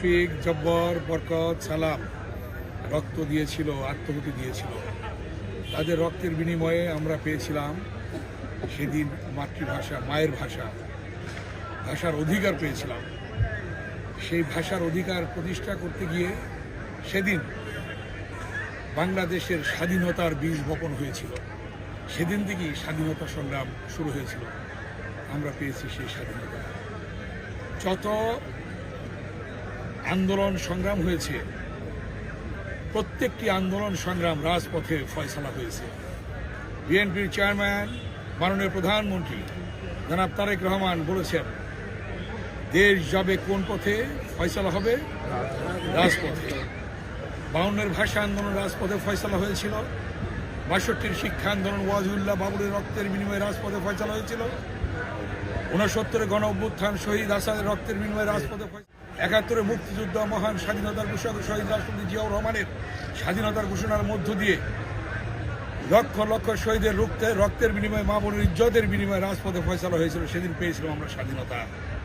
রফিক, জব্বর, বরকত, সালাম রক্ত দিয়েছিল, আত্মহতি দিয়েছিল। তাদের রক্তের বিনিময়ে আমরা পেয়েছিলাম সেদিন মাতৃভাষা, মায়ের ভাষা, ভাষার অধিকার পেয়েছিলাম। সেই ভাষার অধিকার প্রতিষ্ঠা করতে গিয়ে সেদিন বাংলাদেশের স্বাধীনতার বীজ বপন হয়েছিল। সেদিন থেকেই স্বাধীনতা সংগ্রাম শুরু হয়েছিল। আমরা পেয়েছি সেই স্বাধীনতা। যত আন্দোলন সংগ্রাম হয়েছে, প্রত্যেকটি আন্দোলন সংগ্রাম রাজপথে ফয়সালা হয়েছে। বিএনপির চেয়ারম্যান মাননীয় প্রধানমন্ত্রী জনাব তারেক রহমান বলেছেন, দেশ যাবে কোন পথে? ফয়সালা হবে রাজপথে। 52-এর ভাষা আন্দোলন রাজপথে ফয়সালা হয়েছিল। 62-র শিক্ষা আন্দোলন ওয়াজিউল্লাহ বাবুরের রক্তের বিনিময়ে রাজপথে ফয়সালা হয়েছিল। 69-এর গণ অভ্যুত্থান শহীদ আসাদের রক্তের বিনিময়ে রাজপথে ফয়সালা। 71-এর মুক্তিযুদ্ধ মহান স্বাধীনতার ঘোষক শহীদ রাষ্ট্রপতি জিয়াউর রহমানের স্বাধীনতার ঘোষণার মধ্য দিয়ে লক্ষ লক্ষ শহীদের রক্তের বিনিময়ে মা বোনের ইজ্জতের বিনিময়ে রাজপথে ফয়সালা হয়েছিল। সেদিন পেয়েছিলাম আমরা স্বাধীনতা।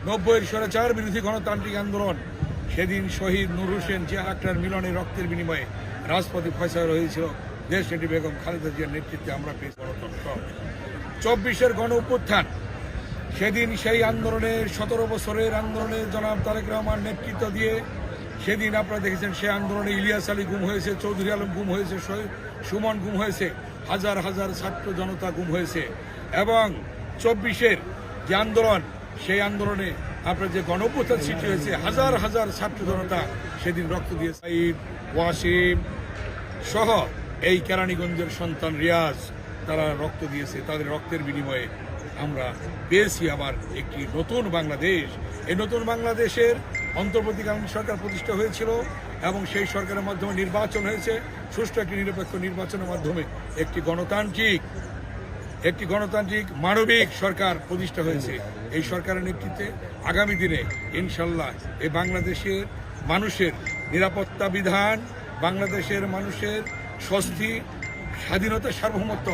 90-এর স্বৈরাচার বিরোধী গণতান্ত্রিক আন্দোলন, সেদিন শহীদ নূর হোসেন, জিয়া আখতার মিলনের রক্তের বিনিময়ে রাজপথে ফয়সালা হয়েছিল। দেশনেত্রী বেগম খালেদা জিয়ার নেতৃত্বে আমরা পেয়েছি গণতন্ত্র। 24-এর গণ অভ্যুত্থান, সেদিন সেই আন্দোলনে 17 বছরের আন্দোলনে জনাব তারেক রহমান নেতৃত্ব দিয়ে সেদিন আপনারা দেখেছেন, সে আন্দোলনে ইলিয়াস আলী গুম হয়েছে, চৌধুরী আলম গুম হয়েছে, সুমন গুম হয়েছে, হাজার হাজার ছাত্র জনতা গুম হয়েছে। এবং 24-এর যে আন্দোলন, সেই আন্দোলনে আপনার যে গণ অভ্যুত্থান সৃষ্টি হয়েছে, হাজার হাজার ছাত্র জনতা সেদিন রক্ত দিয়ে সাইদ, ওয়াসিম সহ এই কেরানীগঞ্জের সন্তান রিয়াজ, তারা রক্ত দিয়েছে। তাদের রক্তের বিনিময়ে আমরা পেয়েছি আবার একটি নতুন বাংলাদেশ। এই নতুন বাংলাদেশের অন্তর্বর্তীকালীন সরকার প্রতিষ্ঠা হয়েছিল এবং সেই সরকারের মাধ্যমে নির্বাচন হয়েছে। সুষ্ঠু একটি নিরপেক্ষ নির্বাচনের মাধ্যমে একটি গণতান্ত্রিক মানবিক সরকার প্রতিষ্ঠা হয়েছে। এই সরকারের নেতৃত্বে আগামী দিনে ইনশাল্লাহ এই বাংলাদেশের মানুষের নিরাপত্তা বিধান, বাংলাদেশের মানুষের স্বস্তি, স্বাধীনতা, সার্বভৌমত্ব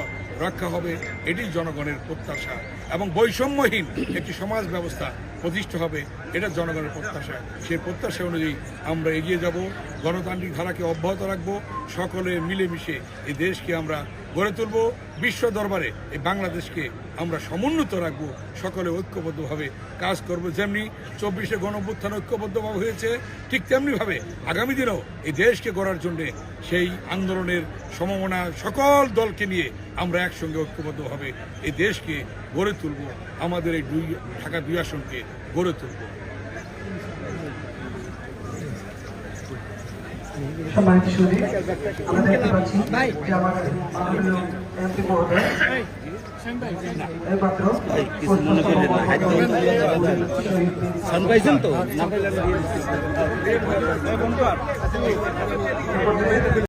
রক্ষা হবে, এটি জনগণের প্রত্যাশা। এবং বৈষম্যহীন একটি সমাজ ব্যবস্থা প্রতিষ্ঠা হবে, এটা জনগণের প্রত্যাশা। সেই প্রত্যাশা অনুযায়ী আমরা এগিয়ে যাব, গণতান্ত্রিক ধারাকে অব্যাহত রাখব, সকলে মিলেমিশে এই দেশকে আমরা গড়ে তুলব। বিশ্ব দরবারে এই বাংলাদেশকে আমরা সমুন্নত রাখবো, সকলে ঐক্যবদ্ধভাবে কাজ করব। যেমনি 24-এ গণ অভ্যুত্থান ঐক্যবদ্ধভাবে হয়েছে, ঠিক তেমনিভাবে আগামী দিনেও এই দেশকে গড়ার জন্য সেই আন্দোলনের সমমনা সকল দলকে নিয়ে আমরা একসঙ্গে ঐক্যবদ্ধভাবে এই দেশকে গড়ে তুলব, আমাদের এই ঢাকা 2 আসনকে গড়ে তুলব। সম্মানিত সুধী, আমরা দেখতে পাচ্ছি যে আমাদের মাননীয় এমপি মহোদয় এইমাত্র